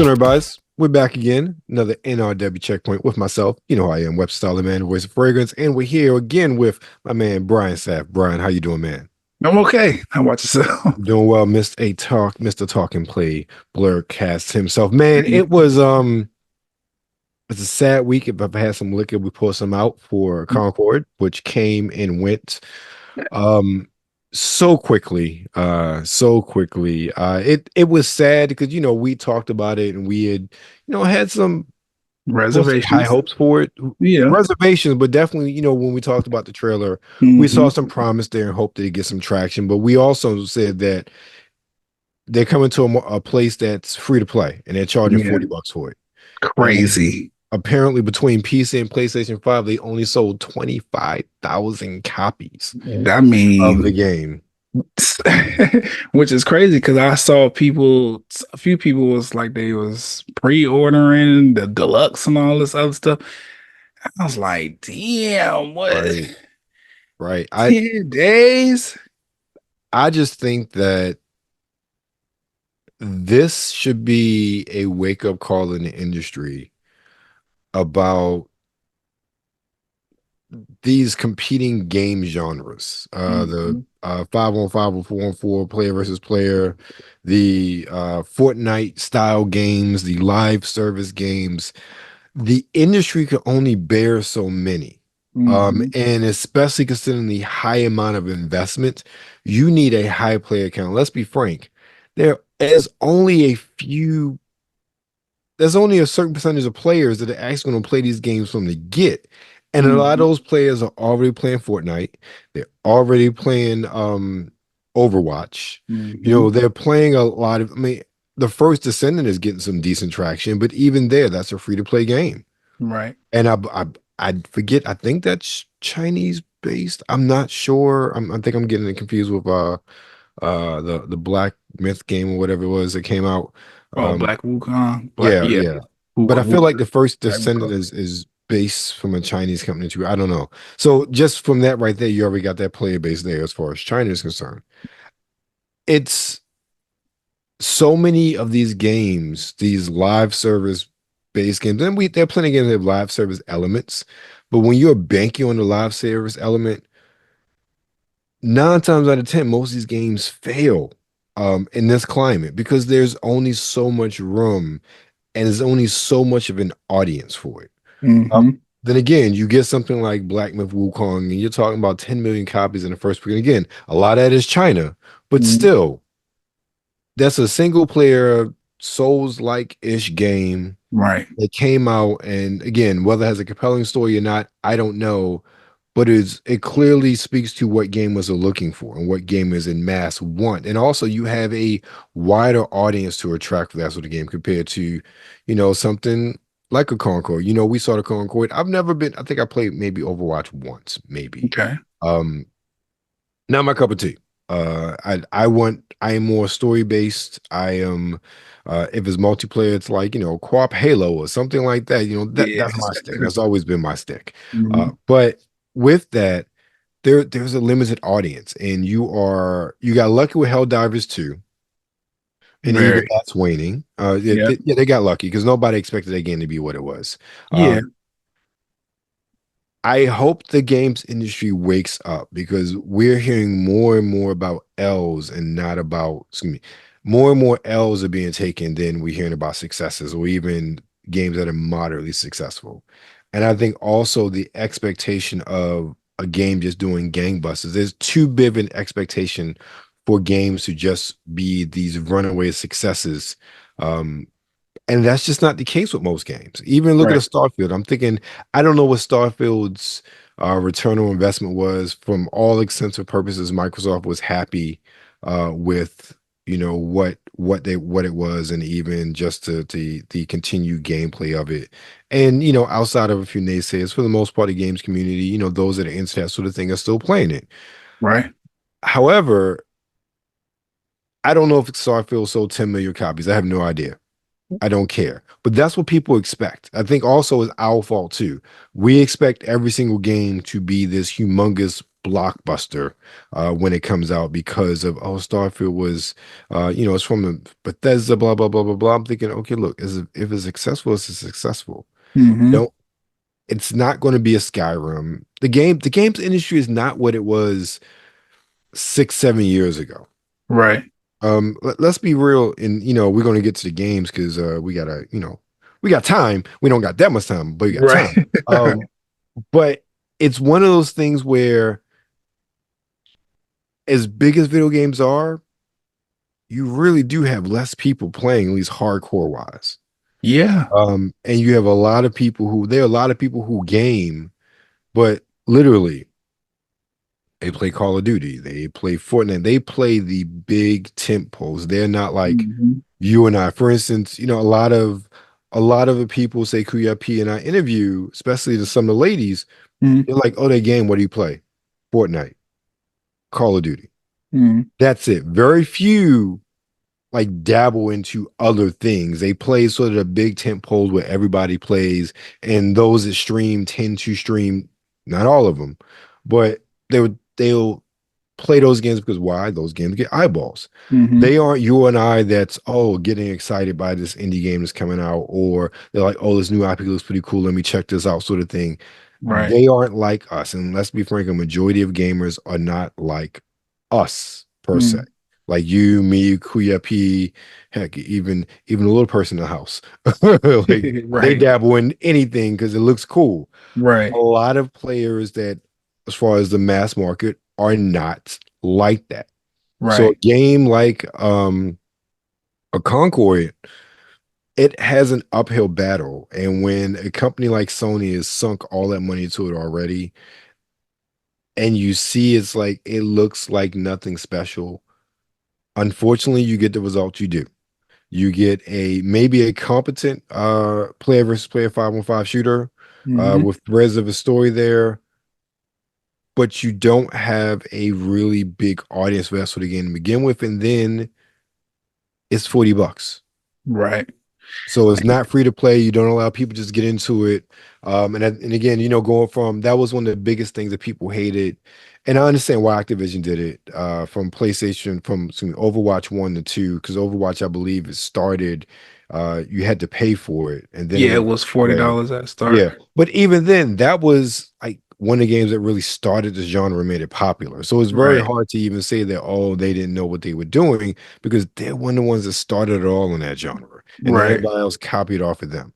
going on, everybody? We're back again. Another NRW checkpoint with myself. You know who I am, Webster Style Man, Voice of Fragrance. And we're here again with my man, Brian Sapp. Brian, how you doing, man? I'm okay. How about yourself? Doing well, Mr. Talk and Play, blerdcast himself. Man, it's a sad week. If I've had some liquor, we pulled some out for Concord, which came and went so quickly. It was sad because we talked about it and we had had some Reservations. high hopes for it. Yeah. Reservations, but definitely, when we talked about the trailer, we saw some promise there and hoped that it get some traction. But we also said that they're coming to a place that's free to play and they're charging $40 for it. Crazy. And apparently, between PC and PlayStation 5, they only sold 25,000 copies of the game. Which is crazy because I saw a few people was like they was pre-ordering the deluxe and all this other stuff. I was like, damn, what? Right. 10 days? I just think that this should be a wake-up call in the industry about these competing game genres. The 5-on-5 or 4-on-4 player versus player, the Fortnite style games, the live service games. The industry can only bear so many. And especially considering the high amount of investment, you need a high player count. Let's be frank. There's only a certain percentage of players that are actually going to play these games from the get. And a lot of those players are already playing Fortnite. They're already playing Overwatch. They're playing a lot of, the First Descendant is getting some decent traction, but even there, that's a free-to-play game. Right. And I forget, I think that's Chinese-based. I'm not sure. I think I'm getting it confused with the Black Myth game or whatever it was that came out. Black Wukong. Yeah. But I feel like the First Descendant is based from a Chinese company too. I don't know. So just from that right there, you already got that player base there as far as China is concerned. It's so many of these games, these live service based games, and there are plenty of games that have live service elements, but when you're banking on the live service element, 9 times out of 10, most of these games fail in this climate because there's only so much room and there's only so much of an audience for it. Then again, you get something like Black Myth Wukong, and you're talking about 10 million copies in the first week. And again, a lot of that is China, but still, that's a single player Souls-like-ish game. Right. That came out, and again, whether it has a compelling story or not, I don't know, but it clearly speaks to what gamers are looking for and what gamers in mass want. And also, you have a wider audience to attract for that sort of game compared to, something like a Concord. We saw the Concord. I think I played maybe Overwatch once, maybe. Okay. Not my cup of tea. I am more story based. I am if it's multiplayer, it's like co-op Halo or something like that. That's my stick. That's always been my stick. But with that, there's a limited audience, and you got lucky with Helldivers 2. And even that's waning. They got lucky because nobody expected that game to be what it was. I hope the games industry wakes up because we're hearing more and more about L's and not about, more and more L's are being taken than we're hearing about successes or even games that are moderately successful. And I think also the expectation of a game just doing gangbusters, there's too big of an expectation for games to just be these runaway successes. And that's just not the case with most games. Even look at Starfield. I'm thinking, I don't know what Starfield's return on investment was. From all extensive purposes, Microsoft was happy with what it was, and even just the continued gameplay of it. And outside of a few naysayers, for the most part, the games community, those that are into that sort of thing are still playing it. Right. However, I don't know if Starfield sold 10 million copies. I have no idea. I don't care. But that's what people expect. I think also is our fault too. We expect every single game to be this humongous blockbuster when it comes out because of Starfield was it's from Bethesda, blah blah blah blah blah. I'm thinking, okay, look, if it's successful, it's successful. Mm-hmm. Don't It's not going to be a Skyrim. The games industry is not what it was 6, 7 years ago. Right. Let's be real, and we're going to get to the games because we got time. We don't got that much time, but we got Right. time. But it's one of those things where, as big as video games are, you really do have less people playing, at least hardcore wise. Yeah. And you have a lot of people who game, but literally they play Call of Duty, they play Fortnite, they play the big tent poles. They're not like Mm-hmm. you and I. For instance, a lot of the people say Kuya P and I interview, especially to some of the ladies, they're like, oh, they game, what do you play? Fortnite, Call of Duty. Mm-hmm. That's it. Very few like dabble into other things. They play sort of the big tent poles where everybody plays, and those that stream tend to stream, not all of them, but they'll play those games because why? Those games get eyeballs. Mm-hmm. They aren't you and I that's getting excited by this indie game that's coming out, or they're like, oh, this new IP looks pretty cool. Let me check this out, sort of thing. Right. They aren't like us. And let's be frank, a majority of gamers are not like us per se. Mm. Like you, me, Kuya P, heck, even a little person in the house. Like they Right. dabble in anything because it looks cool. Right. A lot of players that, as far as the mass market, are not like that. So a Right. game like a Concord, it has an uphill battle. And when a company like Sony has sunk all that money into it already, and you see it's like it looks like nothing special, unfortunately, you get the result you do. You get maybe a competent player versus player 5-on-5 shooter Mm-hmm. with threads of a story there, but you don't have a really big audience for that sort of game to begin with, and then it's $40. Right. So it's not free to play. You don't allow people just get into it. And again, going from that was one of the biggest things that people hated. And I understand why Activision did it from PlayStation, from Overwatch 1 to 2, because Overwatch, I believe, it started, you had to pay for it. And then it Yeah, it went was free. $40 at start. Yeah. But even then, that was like one of the games that really started this genre and made it popular. So it's very Right. hard to even say that, oh, they didn't know what they were doing, because they're one of the ones that started it all in that genre. And then Right. everybody else copied off of them.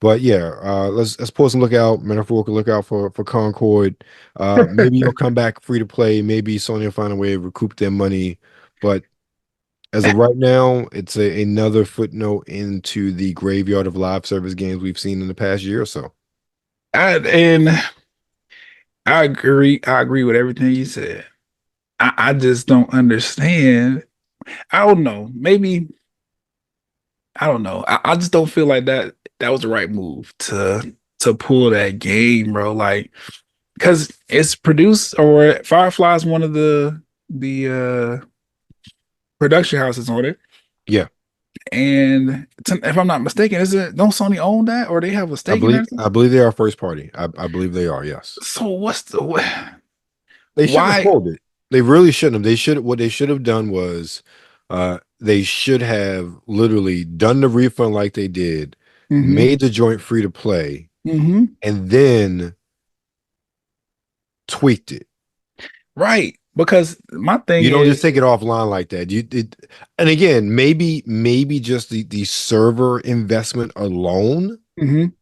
But yeah, let's post and look out, metaphorical look out for Concord. Maybe you'll come back free to play. Maybe Sony will find a way to recoup their money. But as of right now, it's another footnote into the graveyard of live service games we've seen in the past year or so. And I agree. I agree with everything you said. I just don't understand. I don't know. Maybe I don't know. I just don't feel like that was the right move to pull that game, bro. Like, because it's produced, or Firefly's one of the production houses on it. Yeah. And if I'm not mistaken, don't Sony own that, or they have a I stake in believe that? I believe they are first party. I believe they are, yes. So They shouldn't have why? pulled it. They really shouldn't have. What they should have done was they should have literally done the refund like they did, Mm-hmm. made the joint free to play, Mm-hmm. and then tweaked it. Right. Because my thing You don't just is, take it offline like that. And again, maybe just the server investment alone mhm,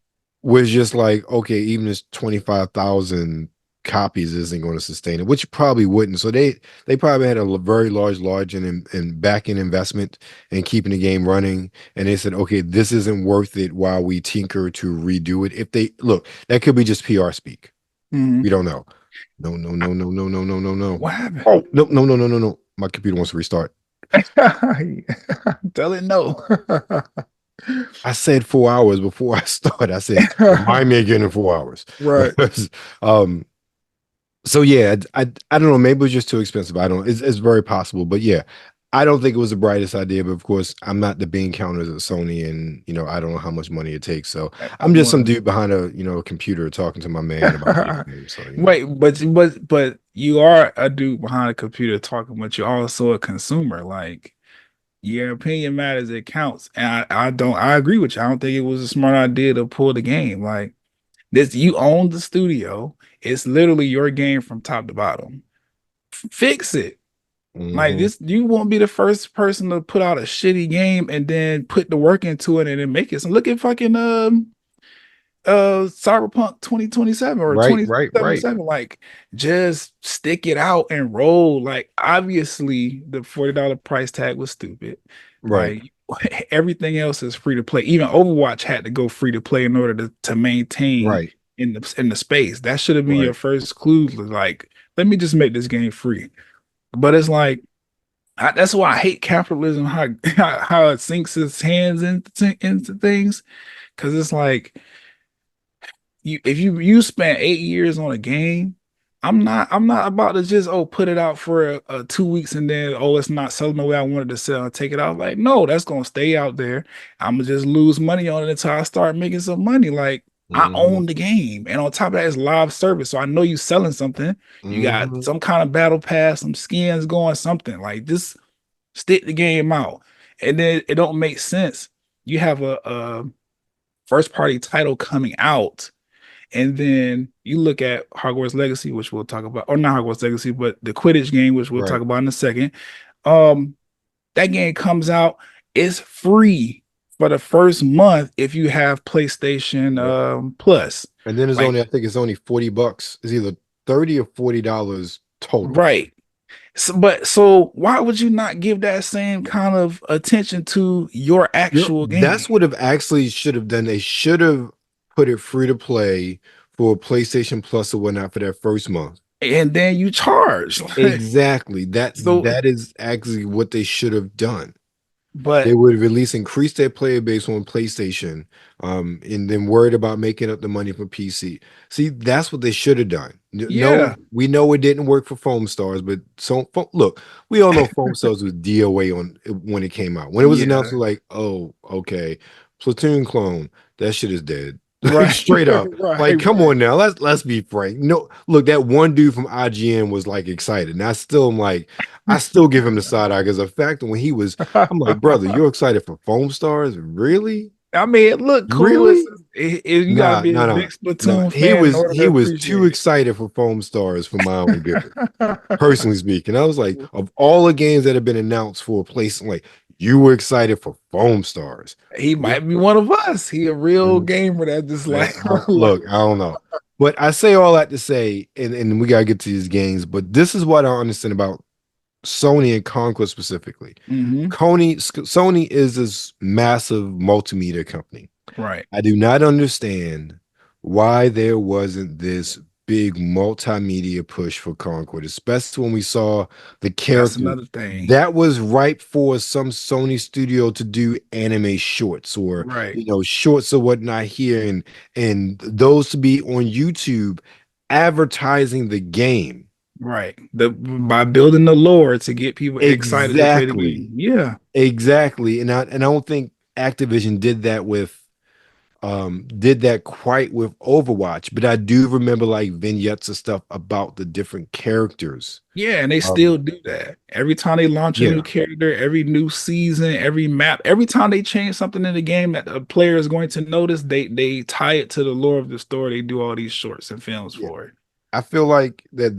was just like, okay, even this 25,000 copies isn't going to sustain it, which probably wouldn't. So they probably had a very large and back end investment in keeping the game running. And they said, okay, this isn't worth it while we tinker to redo it. If they look, that could be just PR speak. mhm. We don't know. No, no, no, no, no, no, no, no, no. What happened? Oh, no, no, no, no, no, no. My computer wants to restart. Tell it no. I said 4 hours before I started. I said, remind me again in 4 hours. Right. um, so yeah, I don't know. Maybe it was just too expensive. I don't. It's very possible. But yeah, I don't think it was the brightest idea, but of course, I'm not the bean counters at Sony, and I don't know how much money it takes. So I'm just some Well, dude behind a computer talking to my man about video games. So wait, but you are a dude behind a computer talking, but you're also a consumer. Like your opinion matters, it counts. And I agree with you. I don't think it was a smart idea to pull the game. Like this, you own the studio. It's literally your game from top to bottom. Fix it. Like mhm. this, you won't be the first person to put out a shitty game and then put the work into it and then make it. So look at fucking Cyberpunk 2027 or Right, right, right, 2077. Like just stick it out and roll. Like obviously the $40 price tag was stupid. right, Like everything else is free to play. Even Overwatch had to go free to play in order to maintain right, in the space. That should have been your right. first clue. Like, let me just make this game free. But it's like that's why I hate capitalism. How it sinks its hands into things. Because it's like if you spent 8 years on a game, I'm not about to just put it out for 2 weeks and then it's not selling the way I wanted to sell and take it out. Like no, that's gonna stay out there. I'm gonna just lose money on it until I start making some money. Like I Mhm, own the game, and on top of that, it's live service, so I know you selling something. You got mhm. some kind of battle pass, some skins going, something like this. Stick the game out, and then it don't make sense. You have a first party title coming out and then you look at Hogwarts Legacy, which we'll talk about, or not Hogwarts Legacy, but the Quidditch game, which we'll talk Right, about in a second. Um, that game comes out, it's free for the first month if you have PlayStation right. Plus. And then Like, I think it's only $40. It's either 30 or $40 total. right. So why would you not give that same kind of attention to your actual That's game? what have actually should have done. They should have put it free to play for PlayStation Plus or whatnot for that first month. And then you charge. Exactly. So, that is actually what they should have done. They but would have at least increased their player base on PlayStation, and then worried about making up the money for PC. See, that's what they should have done. No, yeah, we know it didn't work for Foam Stars, but look, we all know Foam Stars was DOA on when it came out. When it was announced, yeah, we're like, oh, okay, Platoon clone, that shit is dead. Like right, straight up. Like, come right. on now, let's be frank. No, look, that one dude from IGN was like excited, and I still am like, I still give him the side eye because the fact that when he was I'm like, brother, you're excited for Foam Stars? Really? I mean, it looked cool. Really? You gotta be a Nah. big No, Splatoon fan in order to he was too appreciate excited for Foam Stars for my own good. it. Personally speaking, I was like, of all the games that have been announced for a place, like you were excited for Foam Stars. He Yeah. might be one of us. He a real gamer that just Man, like, look, I don't know. But I say all that to say, and we gotta get to these games, but this is what I understand about Sony and Conquest specifically. hmm Sony is this massive multimedia company. right. I do not understand why there wasn't this big multimedia push for Concord, especially when we saw the That's character another thing. that was ripe for some Sony studio to do anime shorts or Right. shorts or whatnot here and those to be on YouTube advertising the game. Right. By building the lore to get people excited to play the Exactly. game. Yeah. Exactly. And I don't think Activision did that quite with Overwatch, but I do remember like vignettes and stuff about the different characters. Yeah, and they Um, still do that. Every time they launch a new yeah, character, every new season, every map, every time they change something in the game that a player is going to notice, they tie it to the lore of the story. They do all these shorts and films yeah. for it. I feel like that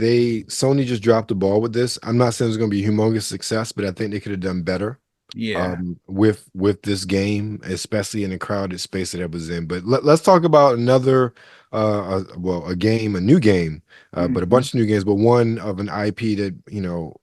Sony just dropped the ball with this. I'm not saying it's going to be a humongous success, but I think they could have done better Yeah. with this game, especially in the crowded space that it was in. But let's talk about another a new game, but a Mhm. bunch of new games, but one of an IP that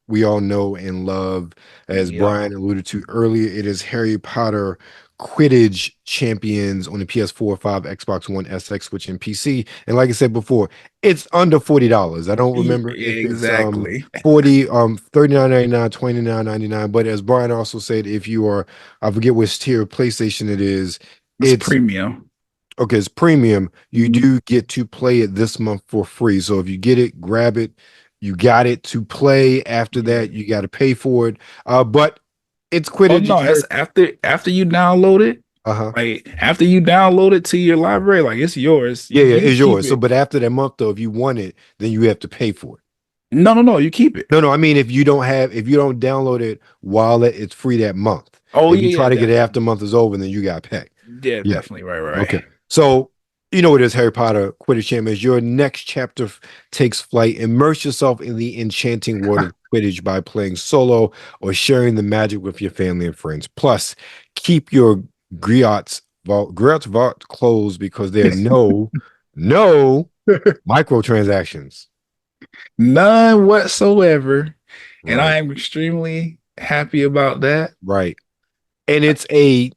we all know and love, as Yep. Brian alluded to earlier. It is Harry Potter Quidditch Champions on the PS4, 5, Xbox One, SX, Switch, and PC. And like I said before, it's under $40. I don't remember if it's Exactly. 40 $39.99, $29.99. But as Brian also said, if you are, I forget which tier of PlayStation it is, It's it's premium. okay, it's premium. You Mhm. do get to play it this month for free. So if you get it, grab it. You got it to play. After that, you got to pay for it. But it's Oh Quidditch. no, it's after you download it. Uh-huh. Like after you download it to your library, like it's yours. Yeah, You it's keep yours. So, it. but after that month, though, if you want it, then you have to pay for it. No, you keep it. No, I mean, if you don't download it while it's free that month. Oh If you yeah, try to get it definitely. after the month is over, then you got to pay. Yeah, Yeah. definitely. Right. Okay. So, you know what it is, Harry Potter Quidditch Champions. Your next chapter takes flight. Immerse yourself in the enchanting world of Quidditch by playing solo or sharing the magic with your family and friends. Plus, keep your Griot's vault closed because there are no microtransactions. None whatsoever. And Right. I am extremely happy about that. Right. And it's a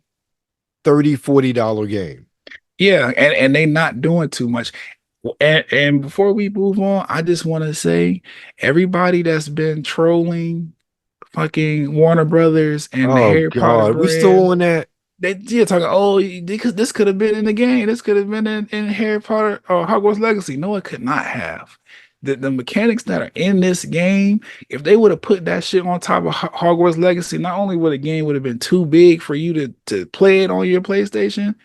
$30-$40 game. Yeah, and they not doing too much. And before we move on, I just want to say everybody that's been trolling fucking Warner Brothers and the Oh Harry Potter God, we still brand, on that? they're talking, oh, because this could have been in the game. This could have been in Harry Potter or Hogwarts Legacy. No, it could not have. The mechanics that are in this game, if they would have put that shit on top of Hogwarts Legacy, not only would the game would have been too big for you to play it on your PlayStation,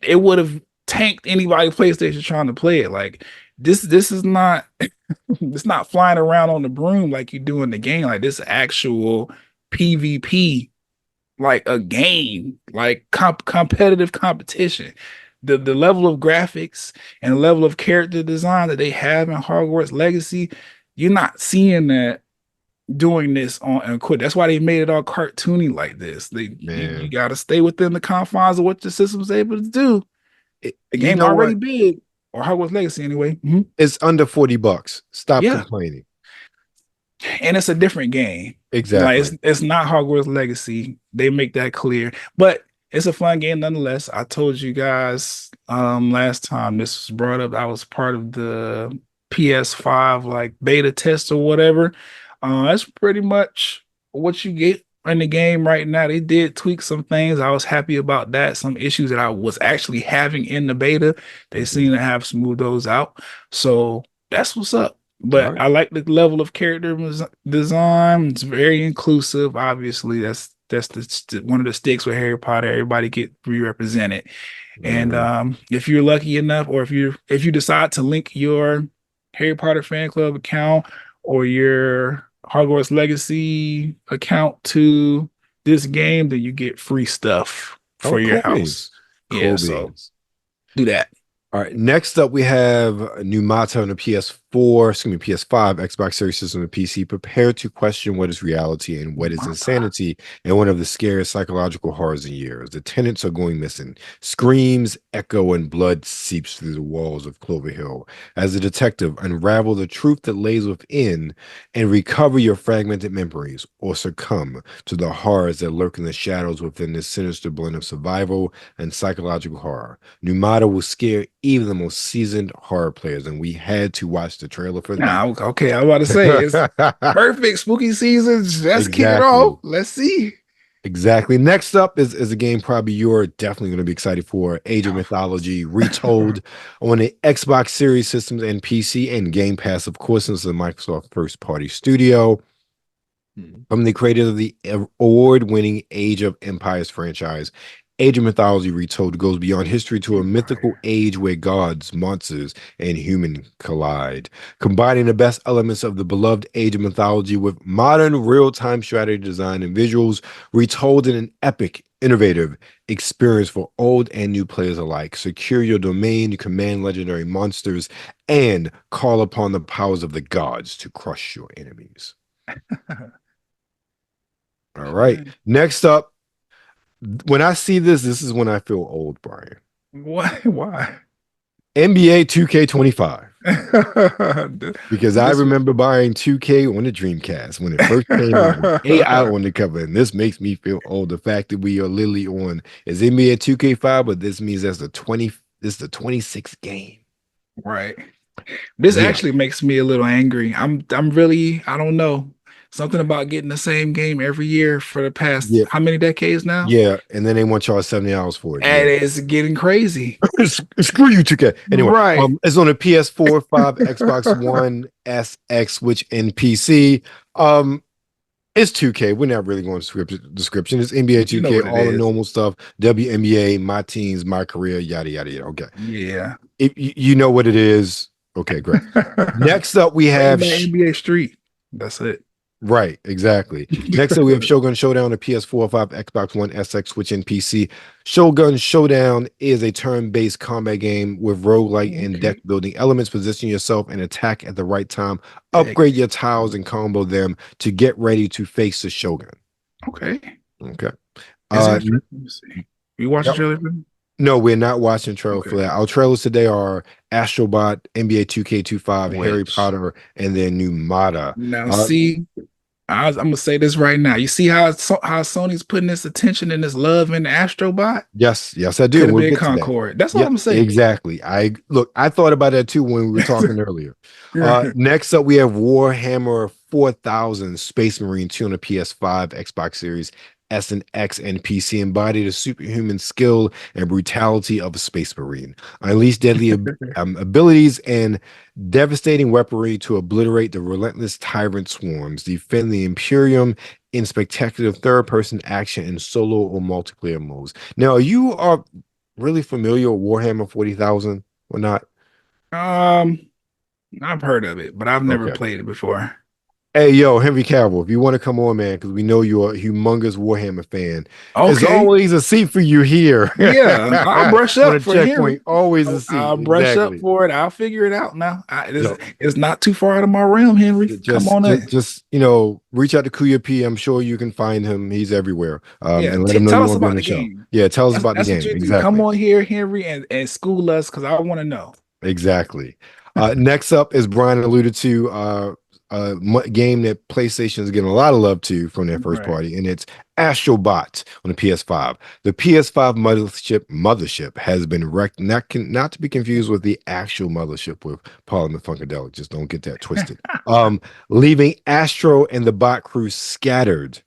it would have tanked anybody PlayStation trying to play it. Like this is not it's not flying around on the broom like you do in the game. Like this actual PvP, like a game, like competitive competition. The level of graphics and the level of character design that they have in Hogwarts Legacy, you're not seeing that doing this on Quidditch. That's why they made it all cartoony like this. You got to stay within the confines of what the system's able to do. The game already big, or Hogwarts Legacy anyway. It's under $40. Stop complaining. And it's a different game. Exactly. Like it's not Hogwarts Legacy. They make that clear. But it's a fun game nonetheless. I told you guys last time this was brought up. I was part of the PS5 like beta test or whatever. That's pretty much what you get in the game right now. They did tweak some things. I was happy about that. Some issues that I was actually having in the beta, they seem to have smoothed those out. So that's what's up. But I like the level of character design. It's very inclusive. Obviously, that's one of the sticks with Harry Potter. Everybody get represented. And if you're lucky enough, or if you decide to link your Harry Potter fan club account or your Hogwarts Legacy account to this game, then you get free stuff for your house. Cool so do that. All right. Next up, we have Pneumata on the PS5, Xbox Series system, and PC. Prepare to question what is reality and what is insanity in one of the scariest psychological horrors in years. The tenants are going missing. Screams echo and blood seeps through the walls of Clover Hill. As a detective, unravel the truth that lays within and recover your fragmented memories, or succumb to the horrors that lurk in the shadows within this sinister blend of survival and psychological horror. Pneumata will scare even the most seasoned horror players, and we had to watch the trailer for that. Okay, I was about to say it's perfect spooky season. Let's kick it off. Let's see. Exactly. Next up is a game probably you're definitely going to be excited for. Age of Mythology Retold on the Xbox Series systems and PC, and Game Pass, of course, since it's a Microsoft first-party studio. From the creator of the award-winning Age of Empires franchise, Age of Mythology Retold goes beyond history to a mythical age where gods, monsters, and humans collide. Combining the best elements of the beloved Age of Mythology with modern real-time strategy design and visuals, Retold in an epic, innovative experience for old and new players alike. Secure your domain, command legendary monsters, and call upon the powers of the gods to crush your enemies. All right. Next up, when I see this is when I feel old, Brian. Why? NBA 2K25. Because I remember buying 2K on the Dreamcast when it first came out, AI on the cover, and this makes me feel old. The fact that we are literally on is NBA 2K5, but this means this is the 26th game. Right. This actually makes me a little angry. I'm really, I don't know. something about getting the same game every year for the past how many decades now? Yeah, and then they want y'all $70 for it. And it's getting crazy. Screw you, 2K. Anyway, right. It's on the PS4, 5, Xbox One, SX, Switch, and PC. It's 2K. We're not really going to description. It's NBA 2K, all the normal stuff. WNBA, my teens, my career, yada yada yada. Okay. Yeah. If you know what it is. Okay, great. Next up, we have NBA Street. That's it. Right, exactly. Next up, we have Shogun Showdown on PS4, 5, Xbox One, SX, Switch, and PC. Shogun Showdown is a turn-based combat game with roguelike and deck building elements. Position yourself and attack at the right time. Upgrade your tiles and combo them to get ready to face the Shogun. Okay. You watch the trailer? No, we're not watching trailer for that. Our trailers today are Astrobot, NBA 2K25, Harry Potter, and then Pneumata. Now, see, I'm gonna say this right now. You see how Sony's putting this attention and this love in the Astrobot? Yes, I do. Could have been Concord. That's what I'm saying. Exactly. I thought about that too when we were talking earlier. Next up, we have Warhammer 4000 Space Marine 2 on the PS5, Xbox Series S and X, and PC. Embody the superhuman skill and brutality of a space marine. Unleash deadly abilities and devastating weaponry to obliterate the relentless tyrant swarms. Defend the Imperium in spectacular third-person action in solo or multiplayer modes. Now, you are really familiar with Warhammer 40,000 or not? I've heard of it, but I've never played it before. Hey, yo, Henry Cavill, if you want to come on, man, because we know you're a humongous Warhammer fan. There's always a seat for you here. Yeah, I'll brush up for Henry. Always a seat. I'll brush up for it. I'll figure it out now. It's not too far out of my realm, Henry. Come on in. Just reach out to Kuya P. I'm sure you can find him. He's everywhere. And let him know tell us about the game. Yeah, tell us about the game. Exactly. Come on here, Henry, and school us because I want to know. Exactly. Next up, as Brian alluded to, game that PlayStation is getting a lot of love to from their first party, and it's Astrobot on the PS5. The PS5 mothership has been wrecked, not to be confused with the actual mothership with Parliament Funkadelic. Just don't get that twisted. Leaving Astro and the bot crew scattered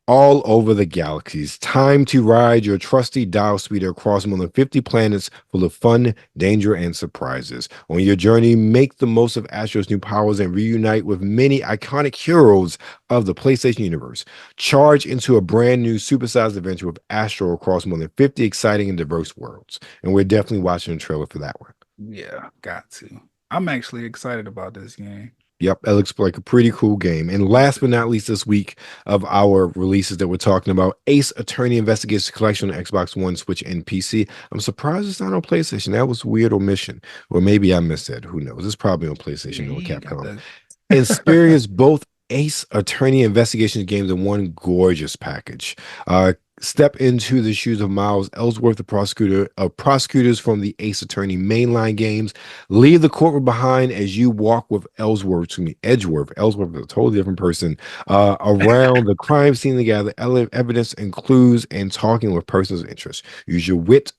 all over the galaxies. Time to ride your trusty dial speeder across more than 50 planets full of fun, danger, and surprises. On your journey, make the most of Astro's new powers and reunite with many iconic heroes of the PlayStation universe. Charge into a brand new supersized adventure with Astro across more than 50 exciting and diverse worlds. And we're definitely watching the trailer for that one. Yeah, got to. I'm actually excited about this game. Yep, it looks like a pretty cool game. And last but not least, this week of our releases that we're talking about, Ace Attorney Investigation Collection on Xbox One, Switch, and PC. I'm surprised it's not on PlayStation. That was a weird omission. Or maybe I missed that. Who knows? It's probably on PlayStation or Capcom. Experience both Ace Attorney Investigation games in one gorgeous package. Step into the shoes of Miles Ellsworth, the prosecutors from the Ace Attorney mainline games. Leave the courtroom behind as you walk with Edgeworth. Ellsworth is a totally different person. Around the crime scene to gather evidence and clues and talking with persons of interest. Use your wit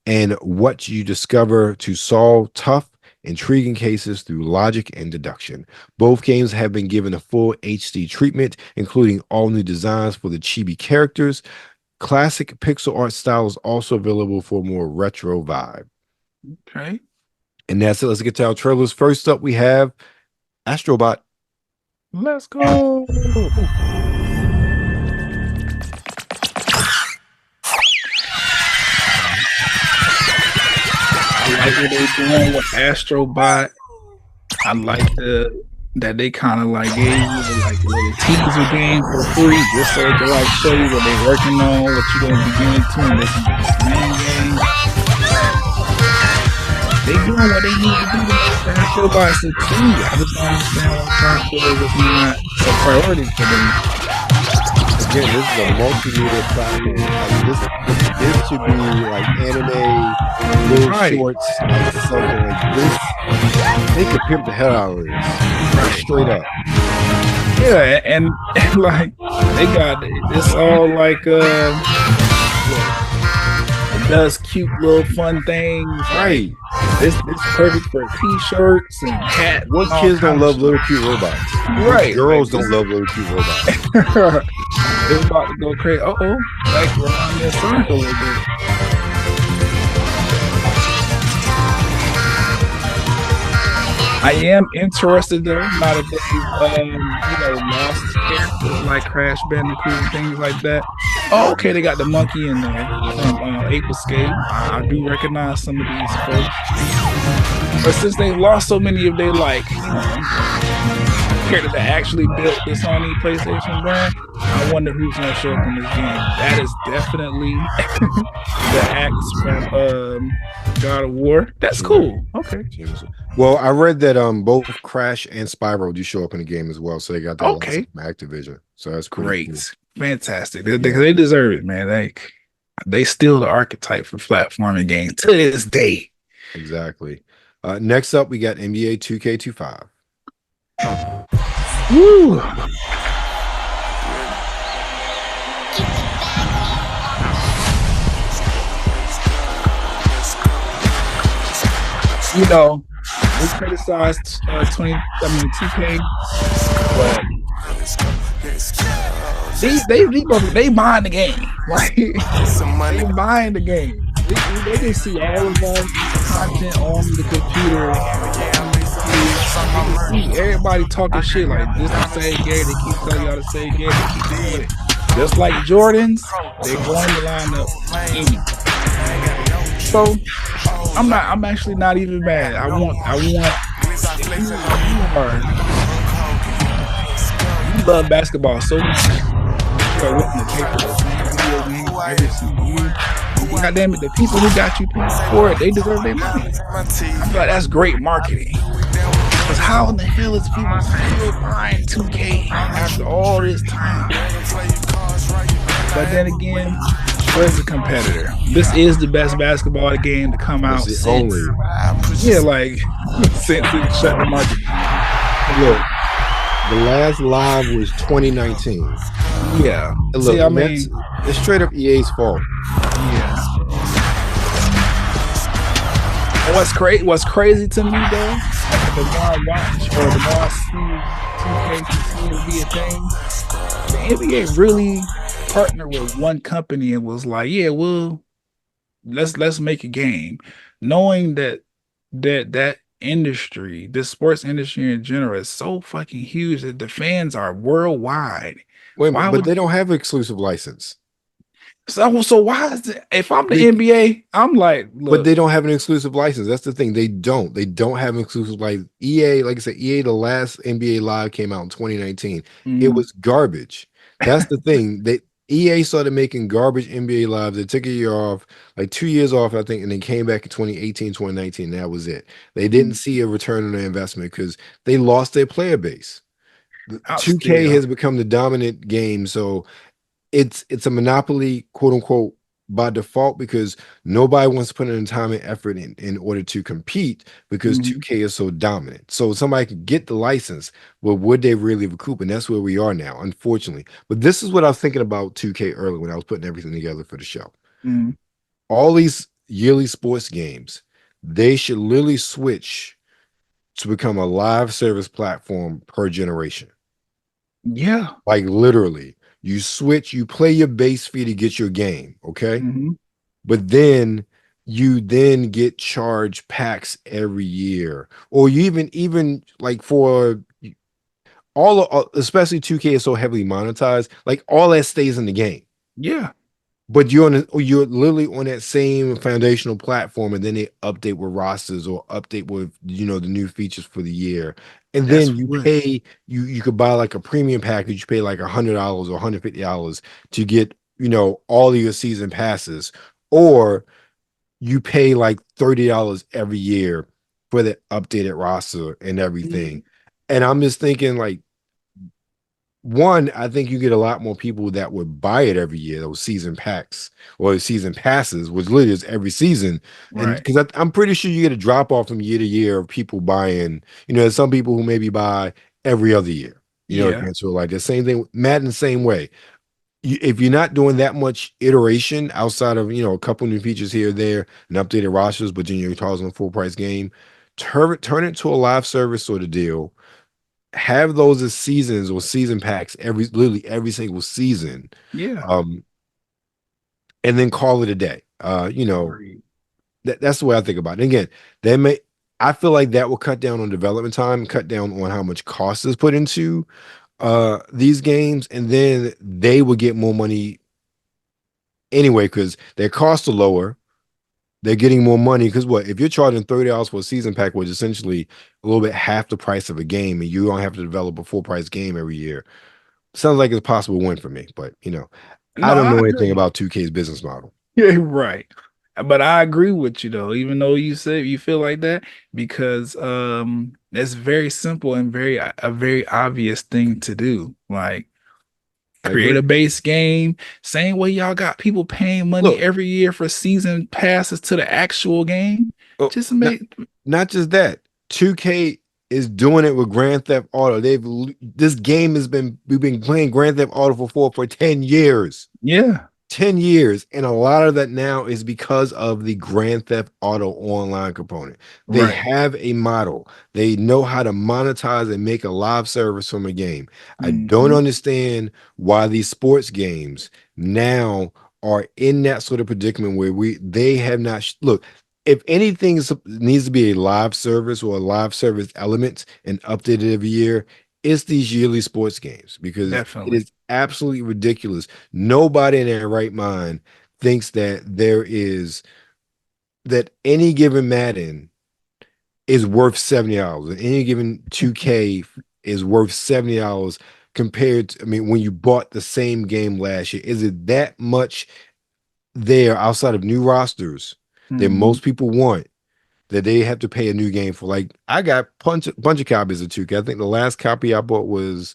and what you discover to solve tough, intriguing cases through logic and deduction. Both games have been given a full HD treatment, including all new designs for the chibi characters. Classic pixel art style is also available for a more retro vibe. Okay. And that's it. Let's get to our trailers. First up, we have Astrobot. Let's go. I like what they're doing with Astrobot. I like that they kind of like gave you like a little teaser game for free, just so they can like show you what they're working on, what you're gonna be getting to in this main game. They doing what they need to do to make Astrobot succeed. I just don't understand why Cosplay was not a priority for them. Again, this is a multimedia platform. Like this should be like anime, little shorts, like something like this. They could pimp the hell out of this. Like, straight up. Yeah, and like they got it's all like it does cute little fun things. Right. It's perfect for t-shirts and hats What and all kids don't kinds love of little stuff. cute robots? Right. Girls Like, don't love little cute robots. it's about to go crazy. Like we're on this circle a little bit. I am interested though, now that they've lost characters like Crash Bandicoot and things like that. Oh, okay, they got the monkey in there from Ape Escape. I do recognize some of these folks. But since they lost so many of their characters that actually built the Sony PlayStation brand, I wonder who's gonna show up in this game. That is definitely the axe from God of War. That's cool. Okay. Well, I read that both Crash and Spyro do show up in the game as well, so they got that Okay. from Activision. So that's Great. cool. Fantastic. They deserve it, man. They still the archetype for platforming game to this day. Exactly. Next up, we got NBA 2K25. Woo. We criticized 2K, but they buying the game. Like they buying the game. They can see all of our content on the computer. You can see everybody talking shit like this the same game. They keep telling y'all the same game. They keep doing it. Just like Jordans, they're going to line up anything. So I'm actually not even mad. I want you love basketball so much. You're willing to pay for the same video game every single year. God damn it, the people who got you paid for it, they deserve their money. I feel like that's great marketing. Because how in the hell is people still buying 2K after all this time? But then again, where's the competitor? This is the best basketball game to come out since. Yeah, like since it shut the market. Look, the last live was 2019. Yeah. And look, it's straight up EA's fault. Yeah. And what's crazy to me though, the more I watch or the more I see 2K continue to be a thing, the NBA really partnered with one company and was like, yeah, well, let's make a game, knowing that industry, the sports industry in general, is so fucking huge that the fans are worldwide. Wait, but they don't have an exclusive license. So why is it? If I'm the NBA, I'm like, look. But they don't have an exclusive license. That's the thing. They don't have an exclusive license. EA, like I said, EA, the last NBA Live came out in 2019. Mm-hmm. It was garbage. That's the thing. EA started making garbage NBA Lives. They took a year off, like 2 years off, I think, and then came back in 2018, 2019. That was it. They didn't see a return on their investment because they lost their player base. 2K has become the dominant game, so it's a monopoly, quote unquote, by default, because nobody wants to put in time and effort in order to compete because 2K is so dominant. So somebody could get the license, but would they really recoup? And that's where we are now, unfortunately. But this is what I was thinking about 2K earlier when I was putting everything together for the show. All these yearly sports games, they should literally switch to become a live service platform per generation. Yeah. Like literally. You switch, you play your base fee to get your game, okay? But then you get charged packs every year, or you even like for all, especially 2K is so heavily monetized, like all that stays in the game. Yeah. But you're literally on that same foundational platform, and then they update with rosters or update with the new features for the year. And then pay, you could buy like a premium package, you pay like $100 or $150 to get, all of your season passes, or you pay like $30 every year for the updated roster and everything. And I'm just thinking, like, one, I think you get a lot more people that would buy it every year, those season packs or season passes, which literally is every season. And because I'm pretty sure you get a drop off from year to year of people buying, there's some people who maybe buy every other year, so like the same thing, Madden, the same way. if you're not doing that much iteration outside of a couple new features here or there and updated rosters, but then you're tossing a full price game, turn it to a live service sort of deal. Have those as seasons or season packs literally every single season. Yeah. And then call it a day. That's the way I think about it. And again, I feel like that will cut down on development time, cut down on how much cost is put into these games, and then they will get more money anyway because their costs are lower. They're getting more money because if you're charging $30 for a season pack, which is essentially a little bit half the price of a game, and you don't have to develop a full price game every year, sounds like it's a possible win for me. But I don't know anything about 2K's business model. Yeah, right. But I agree with you though, even though you said you feel like that, because it's very simple and a very obvious thing to do. Like create a base game, same way y'all got people paying money every year for season passes to the actual game. Just not just that. 2K is doing it with Grand Theft Auto. We've been playing Grand Theft Auto for 10 years. Yeah. 10 years, and a lot of that now is because of the Grand Theft Auto online component. They have a model. They know how to monetize and make a live service from a game. I don't understand why these sports games now are in that sort of predicament where they have not look. If anything needs to be a live service or a live service element and updated every year, it's these yearly sports games because it is absolutely ridiculous. Nobody in their right mind thinks that any given Madden is worth $70 and any given 2K is worth $70 compared to, when you bought the same game last year. Is it that much there outside of new rosters that most people want that they have to pay a new game for? Like, I got a bunch of copies of 2K. I think the last copy I bought was,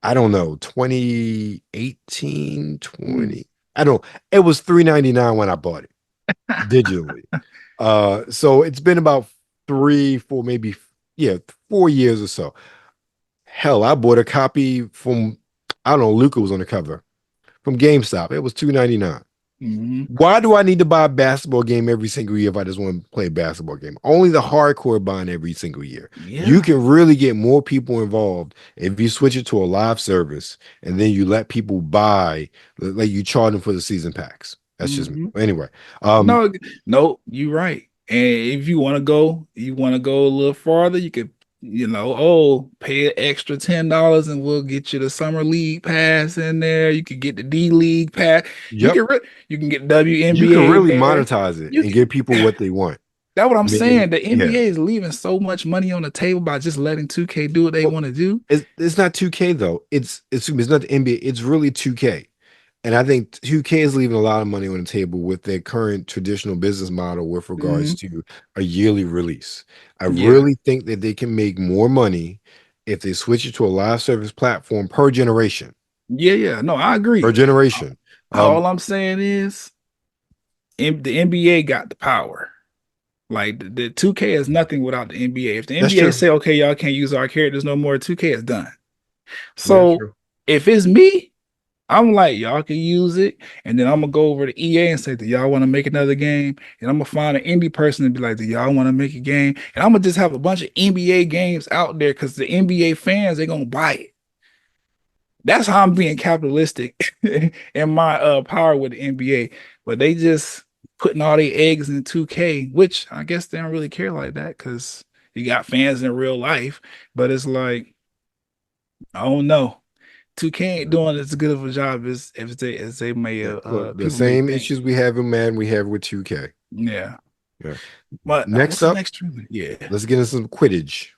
I don't know, 2018, 20. I don't. It was $3.99 when I bought it digitally. So it's been about 3, 4, maybe 4 years or so. Hell, I bought a copy from, I don't know, Luca was on the cover from GameStop. It was $2.99. Why do I need to buy a basketball game every single year if I just want to play a basketball game? Only the hardcore buying every single year. Yeah. You can really get more people involved if you switch it to a live service and then you let people buy, like you charge them for the season packs. That's just me. Anyway. No, you're right. And if you want to go a little farther, you could pay an extra $10 and we'll get you the summer league pass in there. You could get the D League pass. Yep. You can get WNBA. You can really monetize it and give people what they want. That's what I'm saying. The NBA is leaving so much money on the table by just letting 2K do what they want to do. It's not 2K though. It's not the NBA. It's really 2K. And I think 2K is leaving a lot of money on the table with their current traditional business model with regards to a yearly release. I really think that they can make more money if they switch it to a live service platform per generation. Yeah. No, I agree. Per generation. All I'm saying is the NBA got the power. Like the 2K is nothing without the NBA. If the NBA say, okay, y'all can't use our characters no more, 2K is done. So if it's me, I'm like, y'all can use it. And then I'm going to go over to EA and say, do y'all want to make another game? And I'm going to find an indie person and be like, do y'all want to make a game? And I'm going to just have a bunch of NBA games out there because the NBA fans, they're going to buy it. That's how I'm being capitalistic in my power with the NBA. But they just putting all their eggs in 2K, which I guess they don't really care like that because you got fans in real life. But it's like, I don't know. 2K ain't doing as good of a job as they may have. The same issues we have in Madden, we have with 2K. Yeah. But next up, let's get into some Quidditch.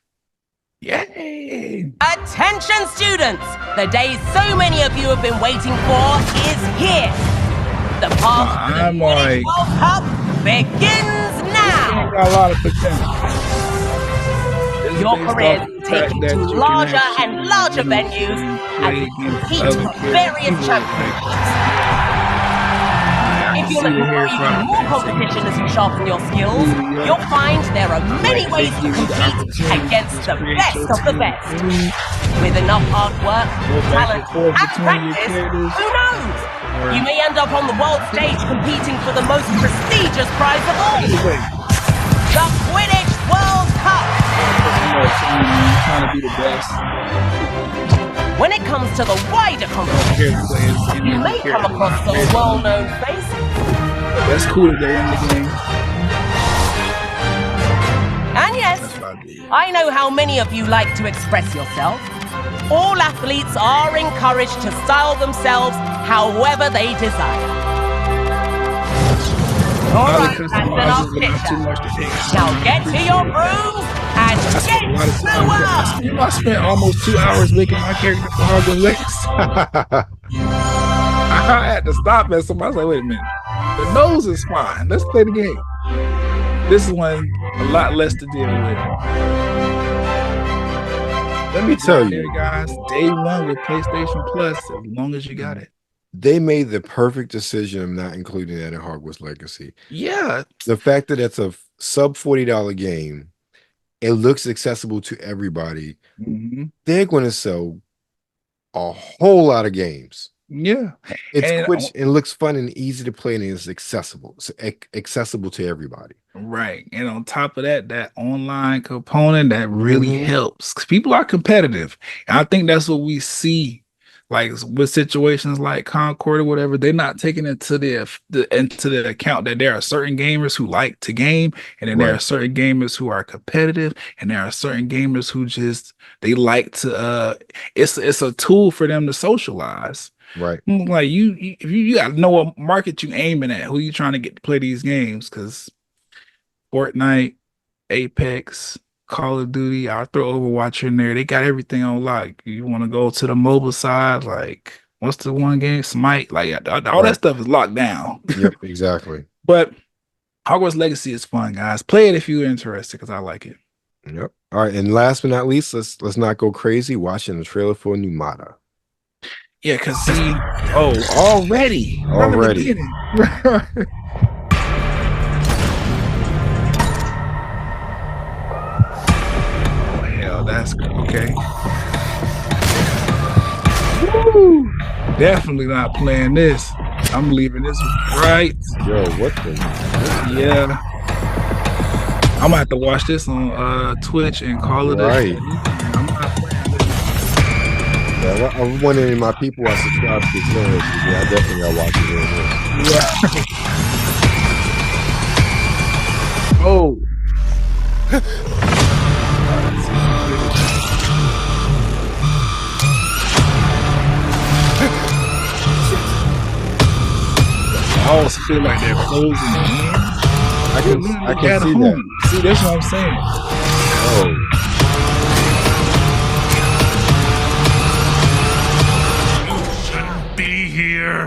Yay! Attention, students! The day so many of you have been waiting for is here. The path to the Quidditch World Cup begins now. Got a lot of potential. Your careers take you to larger and larger venues and compete for various championships. If you're looking for even more competition as you sharpen your skills, you'll find there are many ways to compete against the best of the best. With enough hard work, talent, and practice, who knows? You may end up on the world stage competing for the most prestigious prize of all, the Quidditch World Cup. Trying to be the best. When it comes to the wider competition, you may come across some well-known faces. That's cool that they're in the game. And yes, I know how many of you like to express yourself. All athletes are encouraged to style themselves however they desire. All right, that's enough chit-chat. Now get to your rooms and get to work! You know, I spent almost 2 hours making my character for Hogwarts Legacy. I had to stop at somebody. I was like, wait a minute. The nose is fine. Let's play the game. This one, a lot less to deal with. Let me tell you, guys, day one with PlayStation Plus, as long as you got it. They made the perfect decision of not including that in Hogwarts Legacy. Yeah. The fact that it's a sub $40 game, it looks accessible to everybody. Mm-hmm. They're going to sell a whole lot of games. Yeah. It's quick, it looks fun and easy to play, and it's accessible. So accessible to everybody. Right. And on top of that, that online component that really helps, because people are competitive. And I think that's what we see, like with situations like Concord or whatever. They're not taking it to the account that there are certain gamers who like to game, and then there are certain gamers who are competitive, and there are certain gamers who just they like to it's a tool for them to socialize. Right. Like you gotta know what market you aiming at, who you trying to get to play these games, because Fortnite, Apex, Call of Duty, I'll throw Overwatch in there. They got everything on lock. You want to go to the mobile side, like what's the one game? Smite, like all that stuff is locked down. Yep, exactly. But Hogwarts Legacy is fun, guys. Play it if you're interested, because I like it. Yep. All right, and last but not least, let's not go crazy watching the trailer for Pneumata. Yeah, because see, already. That's good. Okay. Woo! Definitely not playing this. I'm leaving this right. Yo, what the? Yeah. I'm gonna have to watch this on Twitch and call it right. I'm not playing this. Yeah, I'm wondering my people are subscribed to this channel. Yeah, I definitely gotta watch it. Yeah. Oh. I always feel like they're closing in. I can see that. See, that's what I'm saying. Oh. You shouldn't be here.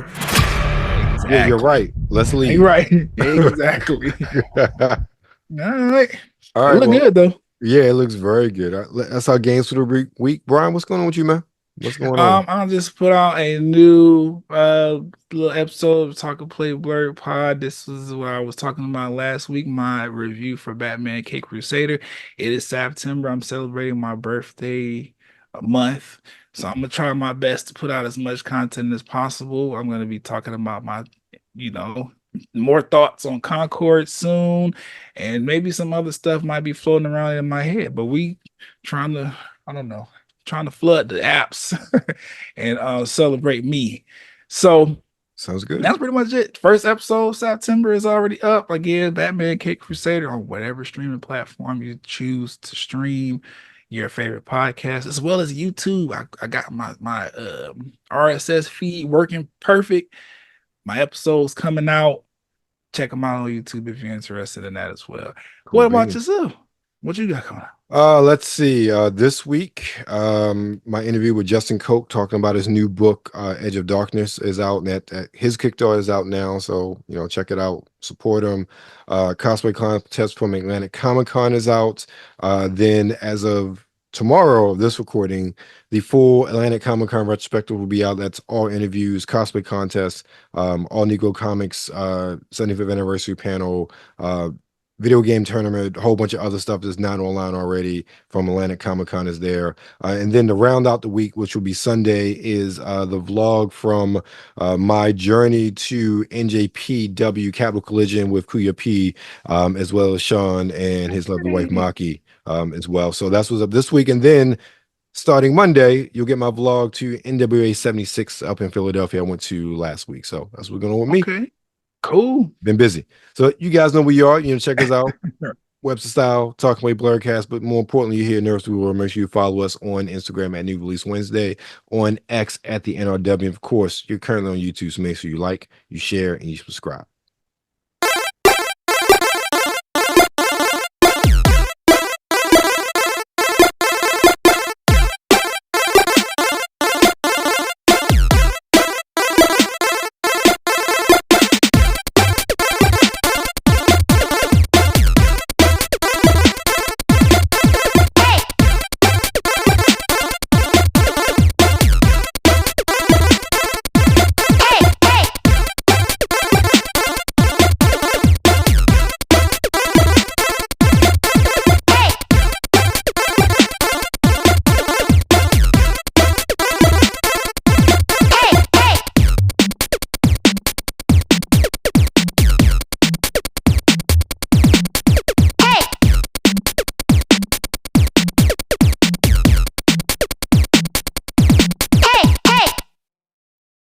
Exactly. Yeah, you're right. Let's leave. You're right. Exactly. All right. All right. It look good though. Yeah, it looks very good. That's our games for the week. Brian, what's going on with you, man? What's going on? I'll just put out a new little episode of Talk+Play Blurred Pod. This was what I was talking about last week, my review for Batman Cape Crusader. It is September. I'm celebrating my birthday month. So I'm gonna try my best to put out as much content as possible. I'm gonna be talking about my, more thoughts on Concord soon, and maybe some other stuff might be floating around in my head. But we trying to flood the apps and celebrate me. So sounds good. That's pretty much it. First episode, September, is already up. Again, Batman Cape Crusader on whatever streaming platform you choose to stream your favorite podcast, as well as YouTube. I got my RSS feed working perfect. My episodes coming out. Check them out on YouTube if you're interested in that as well. Cool. What about yourself? What you got coming out? Let's see. This week, my interview with Justin Koch talking about his new book, Edge of Darkness, is out. And his Kickstarter is out now, so check it out. Support him. Cosplay contest from Atlantic Comic Con is out. Then, as of tomorrow of this recording, the full Atlantic Comic Con retrospective will be out. That's all interviews, cosplay contests, all Negro Comics 75th anniversary panel, video game tournament, a whole bunch of other stuff that's not online already from Atlantic Comic Con is there. And then to round out the week, which will be Sunday, is the vlog from my journey to NJPW Capital Collision with Kuya P, as well as Sean and his lovely wife Maki as well. So that's what's up this week. And then starting Monday, you'll get my vlog to NWA 76 up in Philadelphia. I went to last week. So that's what's going on with me. Okay. Cool. Been busy. So you guys know where you are. You know, check us out. Webster Style, Talk+Play, Blerdcast. But more importantly, you're here in Nurse World. Make sure you follow us on Instagram at New Release Wednesday, on X at the NRW. Of course, you're currently on YouTube, so make sure you like, you share, and you subscribe.